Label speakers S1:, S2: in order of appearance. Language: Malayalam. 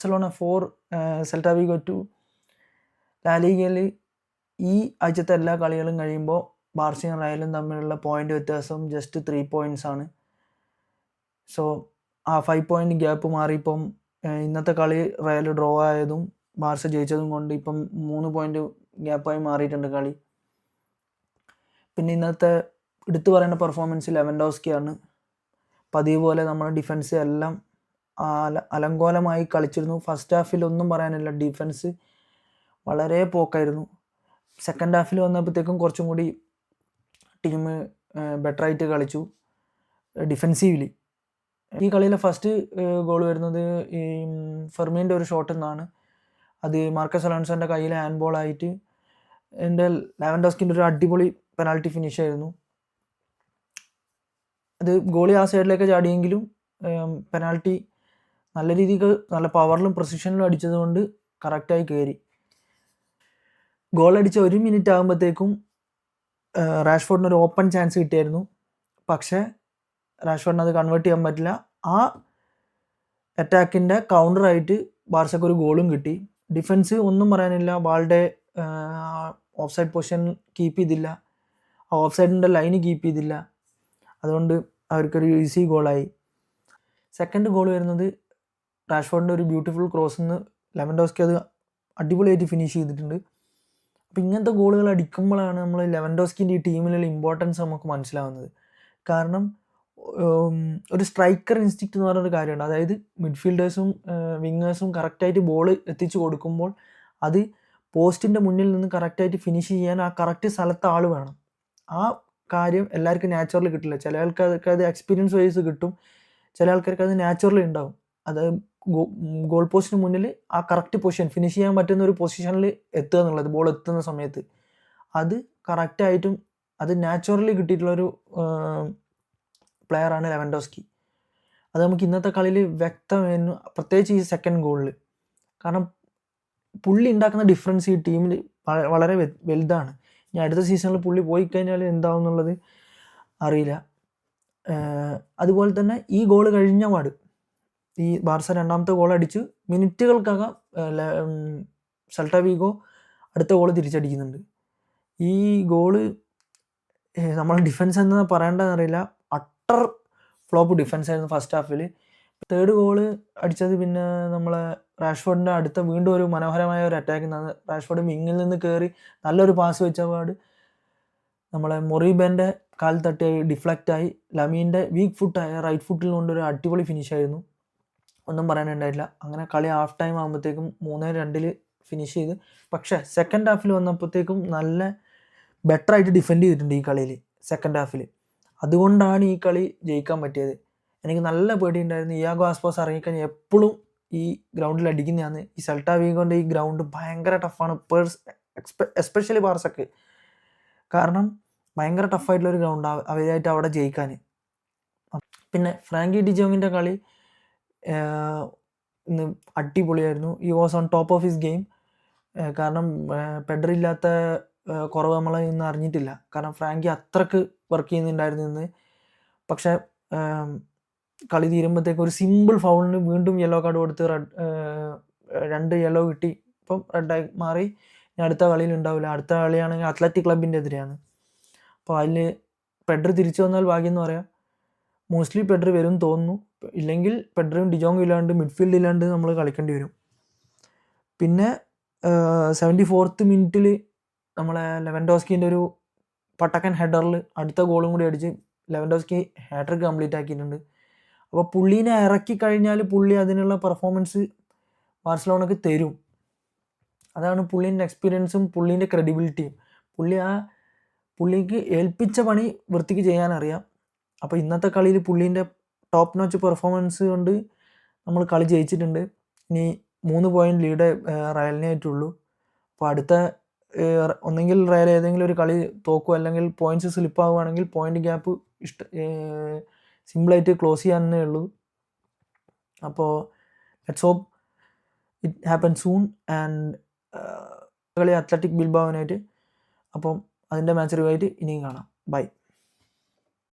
S1: Barcelona 4, Celta വിഗോ 2. ലാലിഗയിൽ ഈ ആഴ്ചത്തെ എല്ലാ കളികളും കഴിയുമ്പോൾ ബാർസയും റയലും തമ്മിലുള്ള പോയിന്റ് വ്യത്യാസം ജസ്റ്റ് 3 points ആണ്. സോ ആ 5 point ഗ്യാപ്പ് മാറി ഇപ്പം ഇന്നത്തെ കളി റയൽ ഡ്രോ ആയതും ബാർസ ജയിച്ചതും കൊണ്ട് ഇപ്പം 3 point ഗ്യാപ്പായി മാറിയിട്ടുണ്ട് കളി. പിന്നെ ഇന്നത്തെ എടുത്തു പറയേണ്ട പെർഫോമൻസ് ലെവൻഡോസ്കിയാണ്. പതിവ് പോലെ നമ്മുടെ ഡിഫൻസ് എല്ലാം അലങ്കോലമായി കളിച്ചിരുന്നു. ഫസ്റ്റ് ഹാഫിൽ ഒന്നും പറയാനില്ല, ഡിഫൻസ് വളരെ പോക്കായിരുന്നു. സെക്കൻഡ് ഹാഫിൽ വന്നപ്പോഴത്തേക്കും കുറച്ചും കൂടി ടീം ബെറ്ററായിട്ട് കളിച്ചു ഡിഫെൻസീവ്ലി. ഈ കളിയിലെ ഫസ്റ്റ് ഗോൾ വരുന്നത് ഈ ഫെർമീൻ്റെ ഒരു ഷോട്ടിൽ നിന്നാണ്. അത് മാർക്കസ് അലോൺസോൻ്റെ കയ്യിൽ ഹാൻഡ് ബോൾ ആയിട്ട് എൻ്റെ ലെവൻഡോസ്കിൻ്റെ ഒരു അടിപൊളി പെനാൾട്ടി ഫിനിഷ് ആയിരുന്നു. അത് ഗോളി ആ സൈഡിലേക്ക് ചാടിയെങ്കിലും പെനാൾട്ടി നല്ല രീതിക്ക് നല്ല പവറിലും പ്രസിഷനിലും അടിച്ചതുകൊണ്ട് കറക്റ്റായി കയറി. ഗോൾ അടിച്ച 1 minute ആകുമ്പോഴത്തേക്കും റാഷ്ഫോർഡിന് ഒരു ഓപ്പൺ ചാൻസ് കിട്ടിയായിരുന്നു. പക്ഷേ റാഷ്ഫോർഡിന് അത് കൺവേർട്ട് ചെയ്യാൻ പറ്റില്ല. ആ അറ്റാക്കിൻ്റെ കൗണ്ടറായിട്ട് ബാർസയ്ക്ക് ഒരു ഗോളും കിട്ടി. ഡിഫൻസ് ഒന്നും പറയാനില്ല, Balde of side position keep ചെയ്തില്ല, ആ ഓഫ് സൈഡിൻ്റെ ലൈന് കീപ്പ് ചെയ്തില്ല. അതുകൊണ്ട് അവർക്കൊരു ഈസി ഗോളായി. സെക്കൻഡ് ഗോൾ വരുന്നത് റാഷ്ഫോർഡിൻ്റെ ഒരു ബ്യൂട്ടിഫുൾ ക്രോസിൽ നിന്ന് ലെവൻഡോസ്കി അത് അടിപൊളിയായിട്ട് ഫിനിഷ് ചെയ്തിട്ടുണ്ട്. അപ്പോൾ ഇങ്ങനത്തെ ഗോളുകൾ അടിക്കുമ്പോഴാണ് നമ്മൾ ലെവൻഡോസ്കിൻ്റെ ഈ ടീമിലുള്ള ഇമ്പോർട്ടൻസ് നമുക്ക് മനസ്സിലാവുന്നത്. കാരണം ഒരു സ്ട്രൈക്കർ ഇൻസ്റ്റിക്റ്റ് എന്ന് പറയുന്നൊരു കാര്യമുണ്ട്. അതായത് മിഡ്ഫീൽഡേഴ്സും വിങ്ങേഴ്സും കറക്റ്റായിട്ട് ബോൾ എത്തിച്ചു കൊടുക്കുമ്പോൾ അത് പോസ്റ്റിൻ്റെ മുന്നിൽ നിന്ന് കറക്റ്റായിട്ട് ഫിനിഷ് ചെയ്യാൻ ആ കറക്റ്റ് സ്ഥലത്ത് ആൾ വേണം. ആ കാര്യം എല്ലാവർക്കും നാച്ചുറലി കിട്ടില്ല. ചില ആൾക്കാർക്ക് അത് എക്സ്പീരിയൻസ് വൈസ് കിട്ടും, ചില ആൾക്കാർക്ക് അത് നാച്ചുറലി ഉണ്ടാവും. അത് ഗോൾ പോസ്റ്റിന് മുന്നിൽ ആ കറക്റ്റ് പൊസിഷൻ ഫിനിഷ് ചെയ്യാൻ പറ്റുന്ന ഒരു പൊസിഷനിൽ എത്തുക എന്നുള്ളത്, ബോൾ എത്തുന്ന സമയത്ത് അത് കറക്റ്റായിട്ടും അത് നാച്ചുറലി കിട്ടിയിട്ടുള്ളൊരു പ്ലെയറാണ് ലെവൻഡോസ്കി. അത് നമുക്ക് ഇന്നത്തെ കളിയിൽ വ്യക്തമായിരുന്നു, പ്രത്യേകിച്ച് ഈ സെക്കൻഡ് ഗോളിൽ. കാരണം പുള്ളി ഉണ്ടാക്കുന്ന ഡിഫറൻസ് ഈ ടീമിൽ വളരെ വലുതാണ്. ഇനി അടുത്ത സീസണിൽ പുള്ളി പോയി കഴിഞ്ഞാൽ എന്താവും എന്നുള്ളത് അറിയില്ല. അതുപോലെ തന്നെ ഈ ഗോൾ കഴിഞ്ഞ പാട് ഈ ബാർസ രണ്ടാമത്തെ ഗോൾ അടിച്ച് മിനിറ്റുകൾക്കകം സെൽറ്റ വിഗോ അടുത്ത ഗോൾ തിരിച്ചടിക്കുന്നുണ്ട്. ഈ ഗോള് നമ്മൾ ഡിഫൻസ് എന്ന് പറയേണ്ടതെന്നറിയില്ല, അട്ടർ ഫ്ലോപ്പ് ഡിഫൻസ് ആയിരുന്നു ഫസ്റ്റ് ഹാഫിൽ. തേർഡ് ഗോള് അടിച്ചത് പിന്നെ നമ്മളെ റാഷ്ഫോർഡിൻ്റെ അടുത്ത വീണ്ടും ഒരു മനോഹരമായ ഒരു അറ്റാക്ക് നിന്നാണ്. റാഷ്ഫോർഡ് വിങ്ങിൽ നിന്ന് കയറി നല്ലൊരു പാസ് വെച്ച പാട് നമ്മളെ മൊറീബൻ്റെ കാൽ തട്ടി ഡിഫ്ലക്റ്റായി ലമീൻ്റെ വീക്ക് ഫുട്ടായ റൈറ്റ് ഫുട്ടിൽ കൊണ്ടൊരു അടിപൊളി ഫിനിഷായിരുന്നു. ഒന്നും പറയാനുണ്ടായില്ല. അങ്ങനെ കളി ഹാഫ് ടൈം ആകുമ്പോഴത്തേക്കും 3-2 ഫിനിഷ് ചെയ്ത്. പക്ഷേ സെക്കൻഡ് ഹാഫിൽ വന്നപ്പോഴത്തേക്കും നല്ല ബെറ്ററായിട്ട് ഡിഫെൻഡ് ചെയ്തിട്ടുണ്ട് ഈ കളിയിൽ സെക്കൻഡ് ഹാഫിൽ. അതുകൊണ്ടാണ് ഈ കളി ജയിക്കാൻ പറ്റിയത്. എനിക്ക് നല്ല പേടിയുണ്ടായിരുന്നു, ഇയാഗോ ആസ്പാസ് ഇറങ്ങിക്കഴിഞ്ഞാൽ എപ്പോഴും ഈ ഗ്രൗണ്ടിൽ അടിക്കുന്നതാണ്. ഈ സെൽറ്റ വിഗോൻ്റെ ഈ ഗ്രൗണ്ട് ഭയങ്കര ടഫാണ്, എസ്പെഷ്യലി ബാർസക്ക്. കാരണം ഭയങ്കര ടഫായിട്ടുള്ളൊരു ഗ്രൗണ്ടാണ് അവരായിട്ട് അവിടെ ജയിക്കാൻ. പിന്നെ ഫ്രാങ്കി ഡിജോങ്ങിൻ്റെ കളി ഇന്ന് അടിപൊളിയായിരുന്നു. ഈ was on top of his game. കാരണം പെഡ്രി ഇല്ലാത്ത കുറവ് നമ്മൾ ഇന്ന് അറിഞ്ഞിട്ടില്ല. കാരണം ഫ്രാങ്കി അത്രക്ക് വർക്ക് ചെയ്യുന്നുണ്ടായിരുന്നു ഇന്ന്. പക്ഷേ കളി തീരുമ്പോഴത്തേക്ക് ഒരു സിമ്പിൾ ഫൗളിന് വീണ്ടും യെല്ലോ കാർഡ് കൊടുത്ത് 2 യെല്ലോ കിട്ടി. ഇപ്പം റെഡായി മാറി. ഇനി അടുത്ത കളിയിൽ ഉണ്ടാവില്ല. അടുത്ത കളിയാണെങ്കിൽ അത്ലറ്റിക് ക്ലബിൻ്റെ എതിരെയാണ്. അപ്പോൾ അതിൽ പെഡ്രി തിരിച്ചു വന്നാൽ ഭാഗ്യം എന്ന് പറയാം. മോസ്റ്റ്ലി പെഡ്രി വരും തോന്നുന്നു. ഇല്ലെങ്കിൽ പെഡ്രിയും ഡിജോങ്ങും ഇല്ലാണ്ട് മിഡ്ഫീൽഡ് ഇല്ലാണ്ട് നമ്മൾ കളിക്കേണ്ടി വരും. പിന്നെ 74th മിനിറ്റിൽ നമ്മളെ ലെവൻഡോസ്കിൻ്റെ ഒരു പട്ടക്കൻ ഹെഡറിൽ അടുത്ത ഗോളും കൂടി അടിച്ച് ലെവൻഡോസ്കി ഹാട്രിക് കംപ്ലീറ്റ് ആക്കിയിട്ടുണ്ട്. അപ്പോൾ പുള്ളീനെ ഇറക്കി കഴിഞ്ഞാൽ പുള്ളി അതിനുള്ള പെർഫോമൻസ് ബാർസലോണക്ക് തരും. അതാണ് പുള്ളീൻ്റെ എക്സ്പീരിയൻസും പുള്ളീൻ്റെ ക്രെഡിബിലിറ്റിയും. പുള്ളിക്ക് ഏൽപ്പിച്ച പണി വൃത്തിക്ക് ചെയ്യാനറിയാം. അപ്പോൾ ഇന്നത്തെ കളിയിൽ പുള്ളീൻ്റെ ടോപ്പ് നോച്ച് പെർഫോമൻസ് കൊണ്ട് നമ്മൾ കളി ജയിച്ചിട്ടുണ്ട്. ഇനി 3 point ലീഡ് റയലിനെ ആയിട്ടുള്ളൂ. അപ്പോൾ അടുത്ത ഒന്നെങ്കിൽ റയൽ ഏതെങ്കിലും ഒരു കളി തോക്കും, അല്ലെങ്കിൽ പോയിൻറ്റ്സ് സ്ലിപ്പ് ആവുകയാണെങ്കിൽ പോയിൻ്റ് ഗ്യാപ്പ് സിമ്പിളായിട്ട് ക്ലോസ് ചെയ്യാനേ ഉള്ളൂ. അപ്പോൾ let's hope it happen soon. And കളി അത്ലറ്റിക് ബിൽബാവിനായിട്ട്. അപ്പം അതിൻ്റെ മാച്ച് റിവ്യൂ ആയിട്ട് ഇനിയും കാണാം. ബൈ.